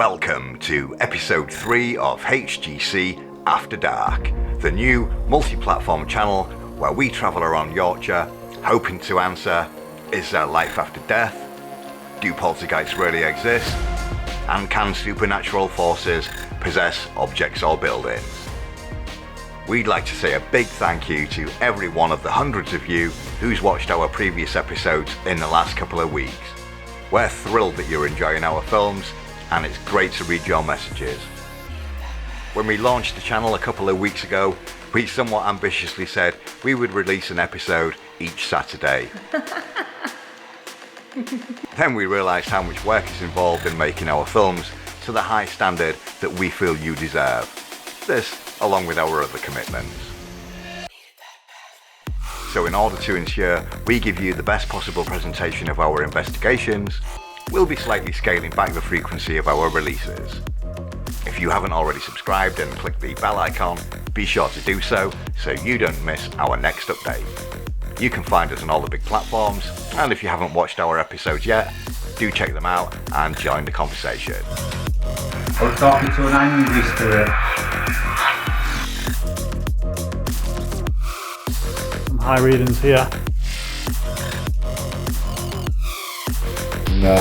Welcome to episode 3 of HGC Afterdark, the new multi-platform channel where we travel around Yorkshire hoping to answer, is there life after death? Do poltergeists really exist? And can supernatural forces possess objects or buildings? We'd like to say a big thank you to every one of the hundreds of you who's watched our previous episodes in the last couple of weeks. We're thrilled that you're enjoying our films, and it's great to read your messages. When we launched the channel a couple of weeks ago, we somewhat ambitiously said we would release an episode each Saturday. Then we realised how much work is involved in making our films to the high standard that we feel you deserve. This, along with our other commitments. So in order to ensure we give you the best possible presentation of our investigations, we'll be slightly scaling back the frequency of our releases. If you haven't already subscribed and clicked the bell icon, be sure to do so you don't miss our next update. You can find us on all the big platforms, and if you haven't watched our episodes yet, do check them out and join the conversation. I was talking to an angry spirit. Some high readings here. No.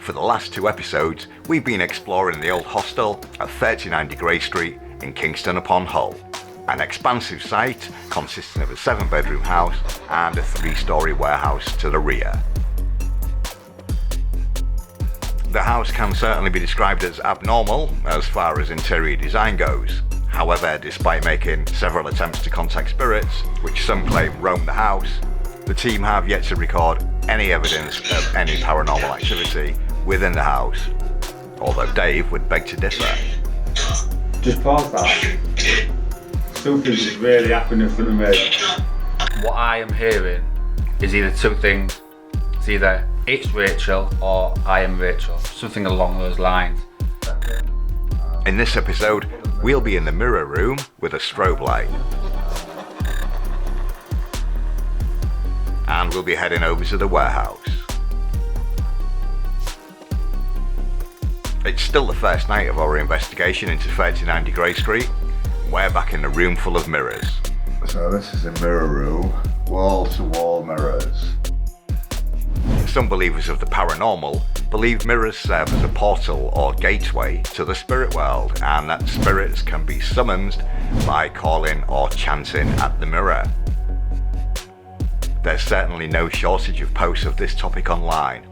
For the last 2 episodes, we've been exploring the old hostel at 39 Grey Street in Kingston upon Hull, an expansive site consisting of a 7-bedroom house and a 3-storey warehouse to the rear. The house can certainly be described as abnormal as far as interior design goes. However, despite making several attempts to contact spirits, which some claim roam the house, the team have yet to record any evidence of any paranormal activity within the house, although Dave would beg to differ. Just pause that. Something's really happened in front of me. What I am hearing is either 2 things. It's either it's Rachel or I am Rachel. Something along those lines. In this episode, we'll be in the mirror room with a strobe light. And we'll be heading over to the warehouse. It's still the first night of our investigation into 39 Grey Street. We're back in a room full of mirrors. So this is a mirror room, wall-to-wall mirrors. Some believers of the paranormal believe mirrors serve as a portal or gateway to the spirit world, and that spirits can be summoned by calling or chanting at the mirror. There's certainly no shortage of posts of this topic online.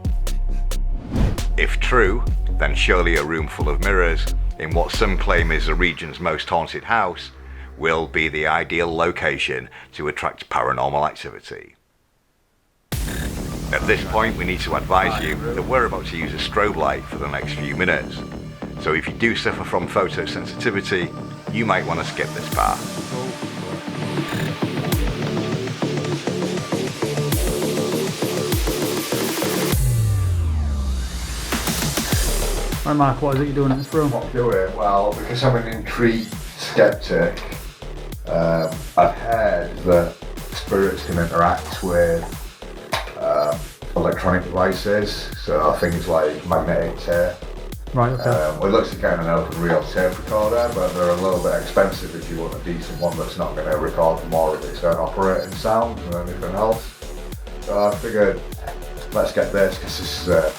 If true, then surely a room full of mirrors in what some claim is the region's most haunted house will be the ideal location to attract paranormal activity. At this point, we need to advise you that we're about to use a strobe light for the next few minutes. So if you do suffer from photosensitivity, you might want to skip this part. Right, Mark, what is it you're doing in this room? What do it? Well, because I'm an intrigued skeptic, I've heard that spirits can interact with electronic devices, so things like magnetic tape. Right, okay. It looks like getting an open reel tape recorder, but they're a little bit expensive if you want a decent one that's not going to record more of its own operating sound than anything else. So I figured, let's get this, because this is a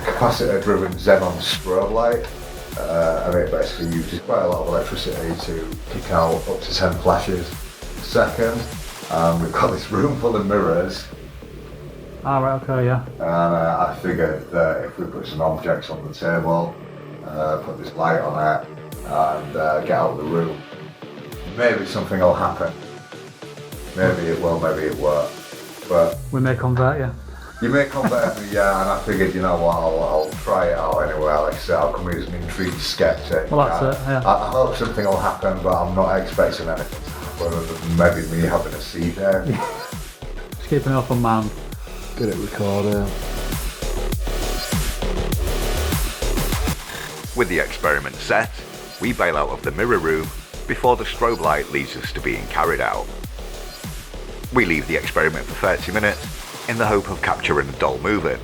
capacitor-driven xenon strobe light, and it basically uses quite a lot of electricity to kick out up to 10 flashes a second. We've got this room full of mirrors. Right, okay, yeah. And I figured that if we put some objects on the table, put this light on it, and get out of the room, maybe something will happen. Maybe it will, maybe it won't. But We may convert you. you may convert me, yeah, and I figured, you know what, I'll try it out anyway. Like I said, I'll come here as an intrigued skeptic. Well, that's it, yeah. I hope something will happen, but I'm not expecting anything to happen other than maybe me having a seat there. Just keeping an open mind. Get it recorded. With the experiment set, we bail out of the mirror room before the strobe light leads us to being carried out. We leave the experiment for 30 minutes in the hope of capturing the doll moving.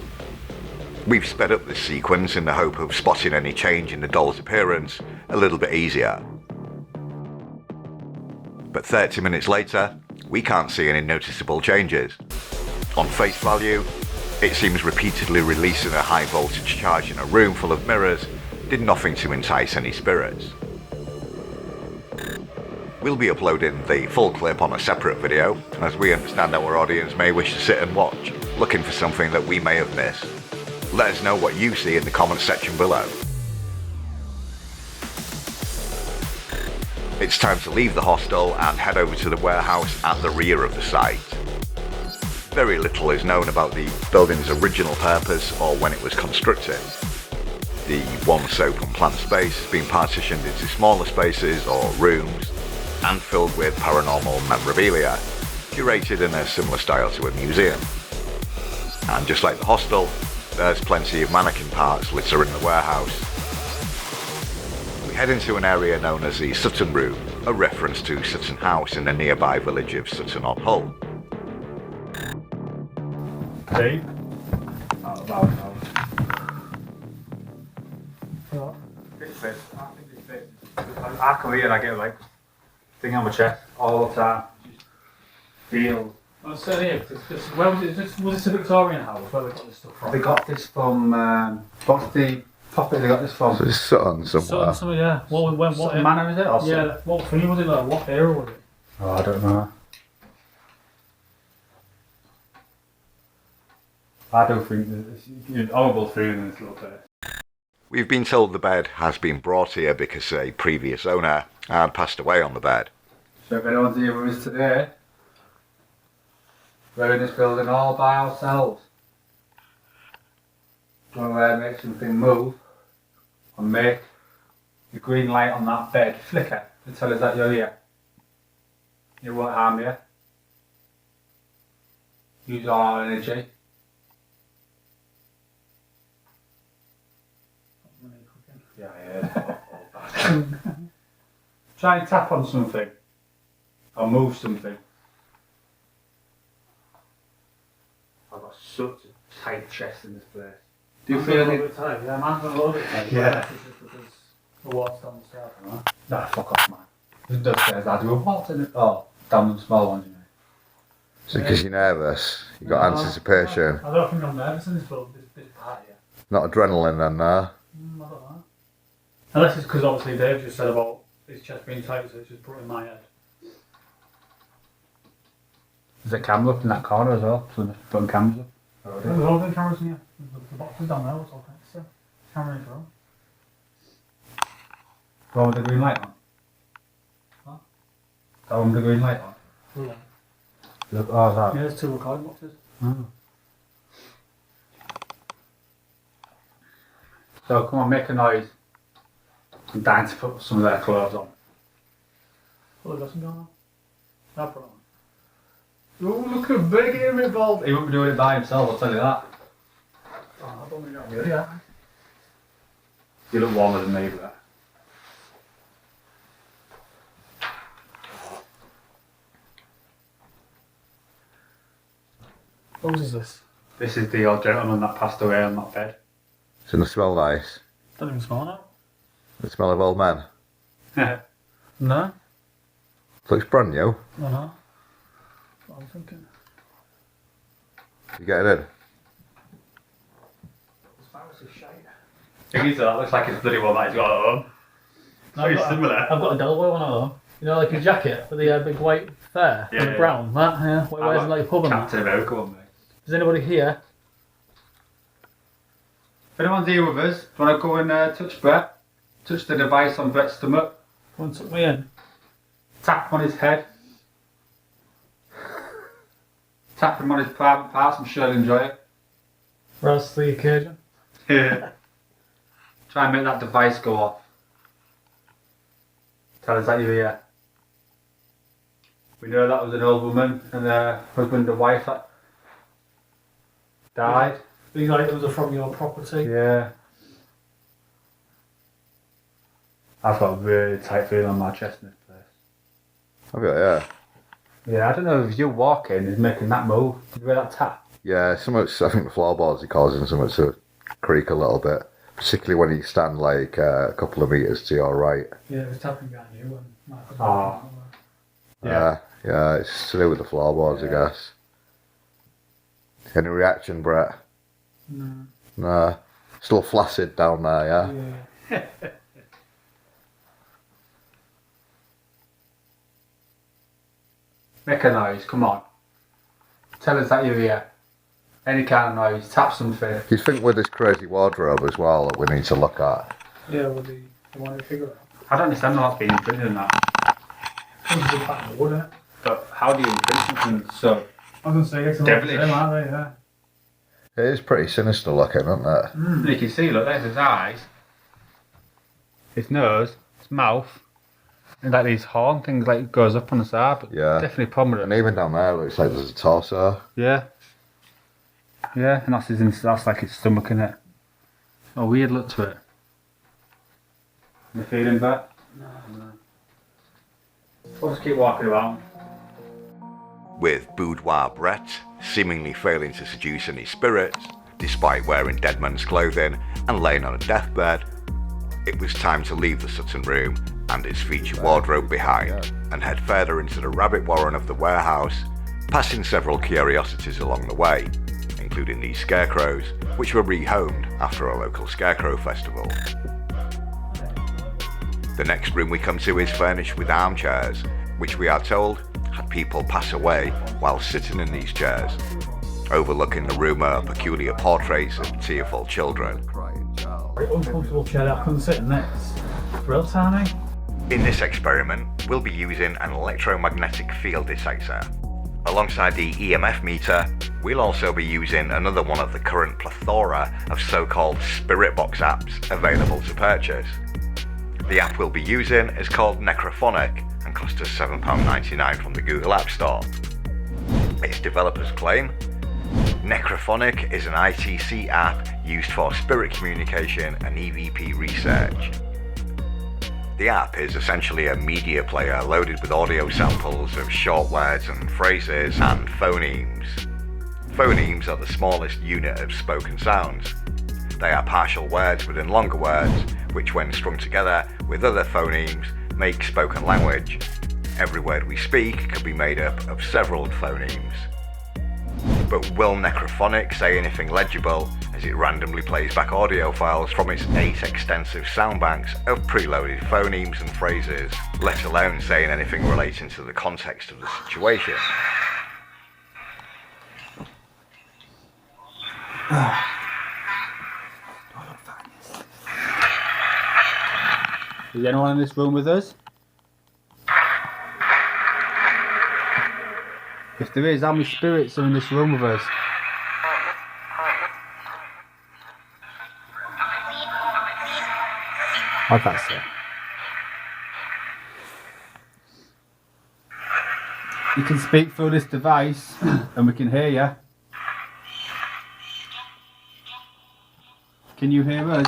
We've sped up this sequence in the hope of spotting any change in the doll's appearance a little bit easier. But 30 minutes later, we can't see any noticeable changes. On face value, it seems repeatedly releasing a high voltage charge in a room full of mirrors did nothing to entice any spirits. We'll be uploading the full clip on a separate video, as we understand our audience may wish to sit and watch, looking for something that we may have missed. Let us know what you see in the comments section below. It's time to leave the hostel and head over to the warehouse at the rear of the site. Very little is known about the building's original purpose or when it was constructed. The once open plan space has been partitioned into smaller spaces or rooms and filled with paranormal memorabilia, curated in a similar style to a museum. And just like the hostel, there's plenty of mannequin parts littering the warehouse. We head into an area known as the Sutton Room, a reference to Sutton House in the nearby village of Sutton-on-Hull. Dave? This fits. I think this fits. I come here and I get like thing on my chest all the time. Just feel. I'm saying here, where was it? Was this a Victorian house? Where they got this stuff from? They got this from. What's the property they got this from? So it's Sutton somewhere. Something, yeah. What Sutton Manor, is it? Or yeah. What thing was it? Like, what era was it? Oh, I don't know. I don't think it's horrible food in this little place. We've been told the bed has been brought here because a previous owner had passed away on the bed. So if anyone's here with us today, we're in this building all by ourselves. When we make something move and make the green light on that bed flicker to tell us that you're here. You won't harm you. Use our energy. Yeah. Try and tap on something or move something. I've got such a tight chest in this place. Do you feel it? Tight. Yeah, mine's a little bit tight. Yeah. It's just because the water's down the stairs. Nah, fuck off, man. It does say I do a what in it? Oh, down the small ones, you know. So because you're nervous, you've got anticipation. I don't think I'm nervous in this part yet. Not adrenaline then, no? I don't know. Unless it's because obviously Dave just said about his chest being tight, so it's just put in my head. There's a camera up in that corner as well, so just putting cameras up. There's all the cameras in here. The box is down there, what's all that? So, camera in front. Go on with the green light on. What? Go on with the green light on. Hold on. Look, oh, that. Yeah, there's two recording boxes. Oh. So come on, make a noise. I'm dying to put some of their clothes on. Oh, they got some going on. I'll put it on. Oh, look at big him involved. He wouldn't be doing it by himself, I'll tell you that. Oh, I don't think I'm really, yeah. You look warmer than me, but. What is this? This is the old gentleman that passed away on that bed. Doesn't it smell nice? Doesn't even smell now. The smell of old men. No? Looks brand new. No, no. That's what I'm thinking. You get it in? Thing is, that looks like his bloody one that he's got at home. Very similar. I've got a Delaware one at home. You know, like a jacket with the big white fur and the brown. That, yeah. What wears in like a pub and that. Captain America one, mate. Is anybody here? If anyone's here with us, do you want to go and touch Brett? Touch the device on Brett's stomach. Come and tuck me in. Tap on his head. Tap him on his private parts, I'm sure he'll enjoy it. Rise to the occasion. Yeah. Try and make that device go off. Tell us that you're here. We know that was an old woman and her husband and wife that died. These items are from your property. Yeah. I've got a really tight feeling on my chest in this place. Have you? Yeah. Yeah, I don't know if you walking is making that move. Did you hear that tap? Yeah, I think the floorboards are causing something to creak a little bit, particularly when you stand like a couple of metres to your right. Yeah, it was tapping behind you. Oh. Yeah, it's to do with the floorboards, I guess. Any reaction, Brett? No. Nah. Still flaccid down there, yeah? Yeah. Make a noise, come on. Tell us that you're here. Any kind of noise, tap something. You think with this crazy wardrobe as well that we need to look at? Yeah, well, they want to figure out. I don't understand how that's being printed in that. It's a pattern of wood, isn't it? But how do you print something so I was going to say, it's devilish? aren't they? Yeah. It is pretty sinister looking, isn't it? You can see, look, there's his eyes, his nose, his mouth, and like these horn things like goes up on the side, but Yeah. definitely prominent. And even down there, it looks like there's a torso. Yeah. Yeah, and that's like his stomach in it. A weird look to it. You feeling that? No. We'll just keep walking around. With Boudoir Brett seemingly failing to seduce any spirits, despite wearing dead man's clothing and laying on a deathbed, it was time to leave the Sutton room and its feature wardrobe behind and head further into the rabbit warren of the warehouse, passing several curiosities along the way, including these scarecrows, which were rehomed after a local scarecrow festival. The next room we come to is furnished with armchairs, which we are told had people pass away while sitting in these chairs. Overlooking the room are peculiar portraits of tearful children. Very uncomfortable chair that I couldn't sit in next. Real tiny. In this experiment, we'll be using an electromagnetic field detector. Alongside the EMF meter, we'll also be using another one of the current plethora of so-called spirit box apps available to purchase. The app we'll be using is called Necrophonic and costs us £7.99 from the Google App Store. Its developers claim Necrophonic is an ITC app used for spirit communication and EVP research. The app is essentially a media player loaded with audio samples of short words and phrases and phonemes. Phonemes are the smallest unit of spoken sounds. They are partial words within longer words, which when strung together with other phonemes make spoken language. Every word we speak could be made up of several phonemes. But will Necrophonic say anything legible as it randomly plays back audio files from its 8 extensive sound banks of preloaded phonemes and phrases, let alone saying anything relating to the context of the situation? Is anyone in this room with us? If there is, how many spirits are in this room with us? I can't say. You can speak through this device and we can hear you. Can you hear us?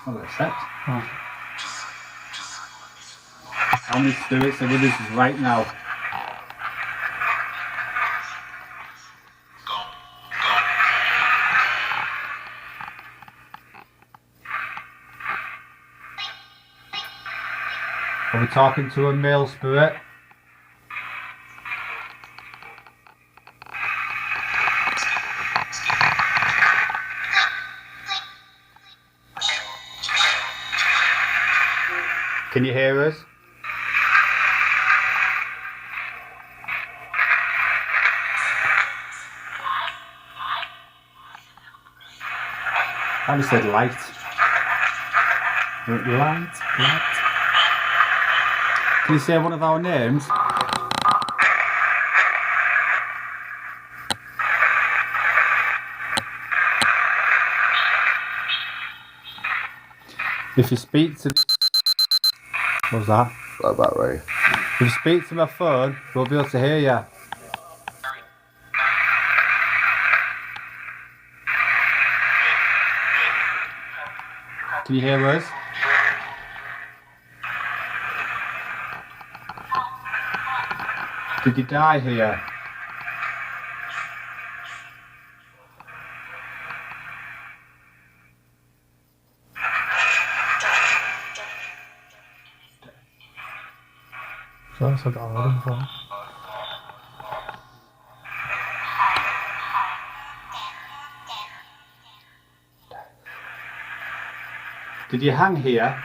Oh, that's set. Oh. How many spirits are with us right now? Are we talking to a male spirit? Can you hear us? I just said light. Light. Can you say one of our names? If you speak to... What was that? About right. If you speak to my phone, we'll be able to hear you. Can you hear us? Did you die here? So I said that already before. Did you hang here?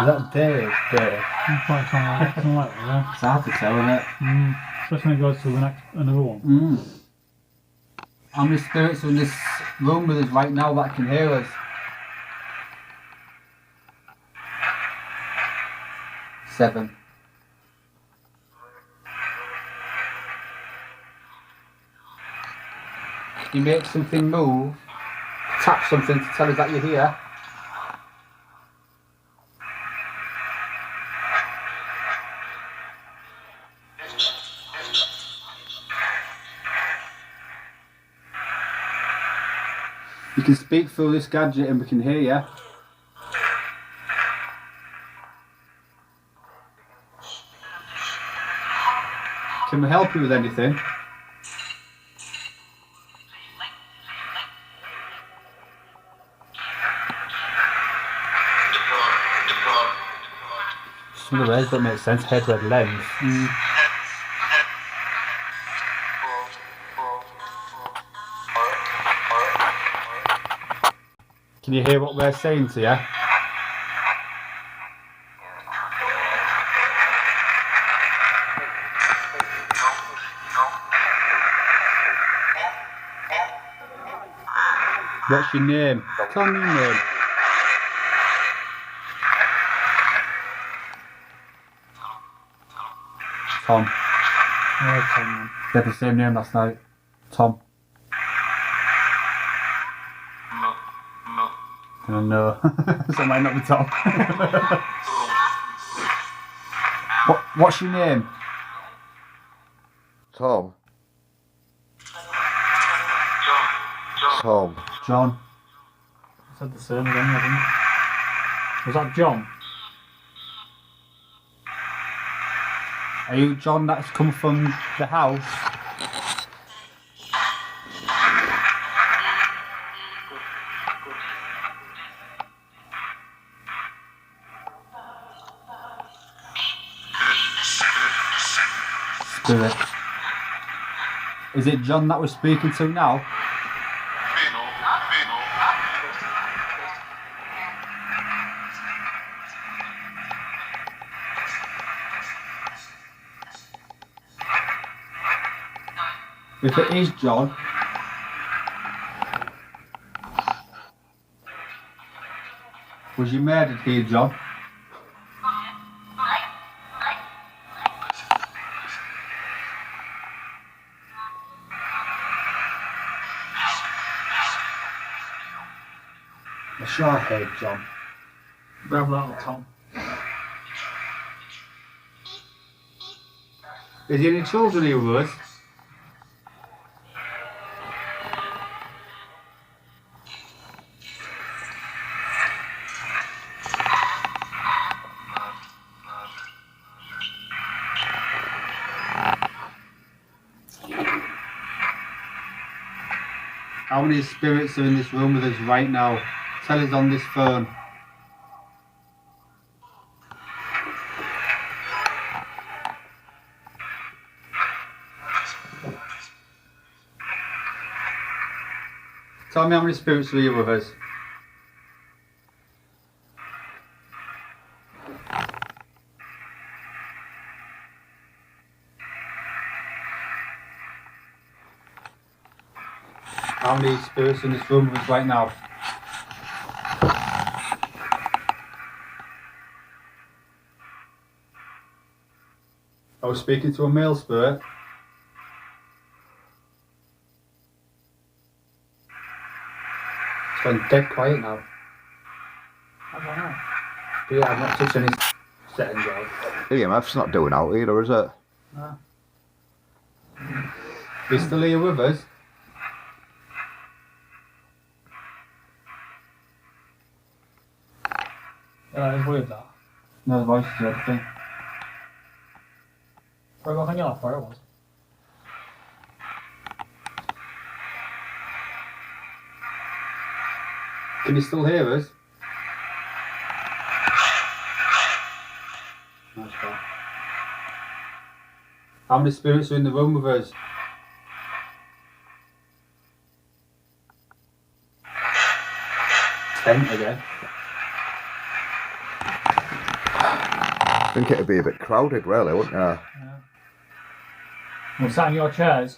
Is that Dave? Dave? Quite something like that. It's hard to tell, isn't it? Especially when it goes to the next, another one. How many spirits are in this room with us right now that can hear us? 7. You make something move, tap something to tell us that you're here. You can speak through this gadget and we can hear you. Can we help you with anything? Some of the words don't make sense. Head, red, lens. Can you hear what we're saying to you? What's your name? Tell me your name. Tom. Oh, Tom. They had the same name last night. Tom. No. So it might not be Tom. What's your name? Tom. Tom. John. I said the same again, I think. Was that John? Are you John that's come from the house? Spirit. Is it John that we're speaking to now? If it is John, was you murdered here, John? A shark head, John. Grab that, Tom. Is there any children here with us? How many spirits are in this room with us right now? Tell us on this phone. Tell me how many spirits are here with us. How many spirits in this room with us right now? I was speaking to a male spirit. It's gone dead quiet now. I don't know. But yeah, I've not touched any settings out. EMF's not doing out either, is it? No. You still here with us? Yeah, it's weird that. No voices or anything. Where I hang off where it was. Can you still hear us? That's fine. How many spirits are in the room with us? Ten again. I think it'd be a bit crowded, really, wouldn't it? Yeah. We're sat in your chairs.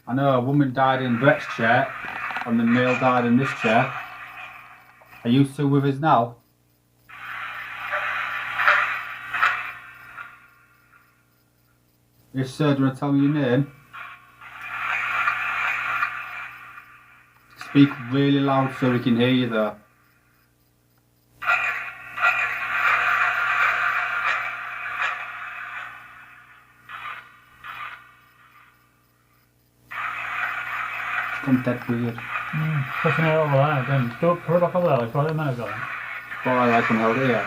I know a woman died in Brett's chair, and the male died in this chair. Are you still with us now? If so, do you want to tell me your name? Speak really loud so we can hear you though. It's gone dead weird. Pushing it over there again. Don't put it back over there like 5 minutes ago. But I like when I held it here.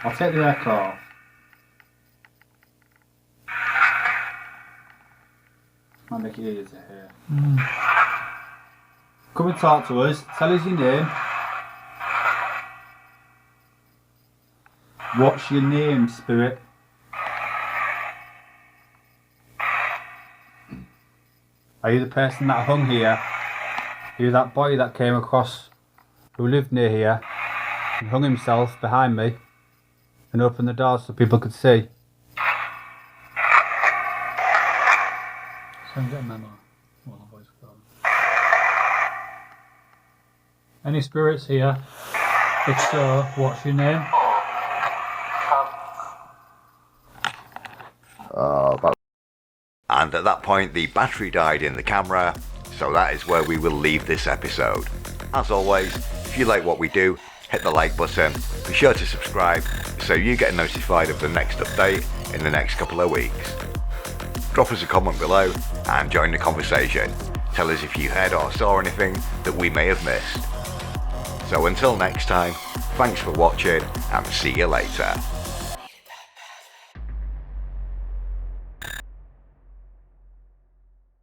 I'll take the echo off. Might make it easier to hear. Come and talk to us. Tell us your name. What's your name, spirit? Are you the person that hung here? Are you that boy that came across who lived near here and hung himself behind me and opened the doors so people could see? So I'm getting memo. Well, I've always forgotten. Any spirits here? If so, what's your name? And at that point the battery died in the camera, so that is where we will leave this episode. As always, if you like what we do, hit the like button, be sure to subscribe so you get notified of the next update in the next couple of weeks. Drop us a comment below and join the conversation. Tell us if you heard or saw anything that we may have missed. So until next time, thanks for watching and see you later.